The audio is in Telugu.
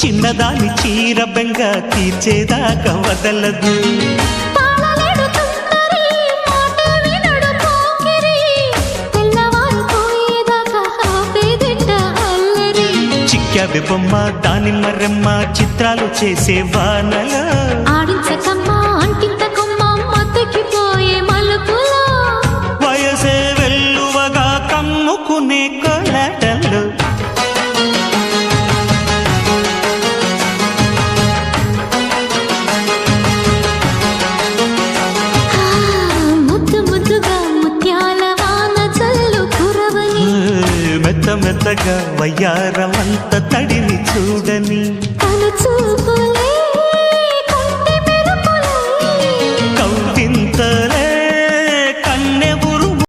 చిన్నదాని చీర బెంగ తీర్చేదాకా వదలదు. చిక్కావే బొమ్మ దానిమ్మ రెమ్మ చిత్రాలు చేసే వానలో ఆడించకమ్మా అంటింతకమ్మ మత్తకిపోయే మలుపులో వయసే వెల్లువగా కమ్ముకునే కోలాటలు. ముద్దు ముద్దుగా ముత్యాల వాన చల్లు కురవని మెత్త మెత్తగా వయ్యారమంత తడిని చూడని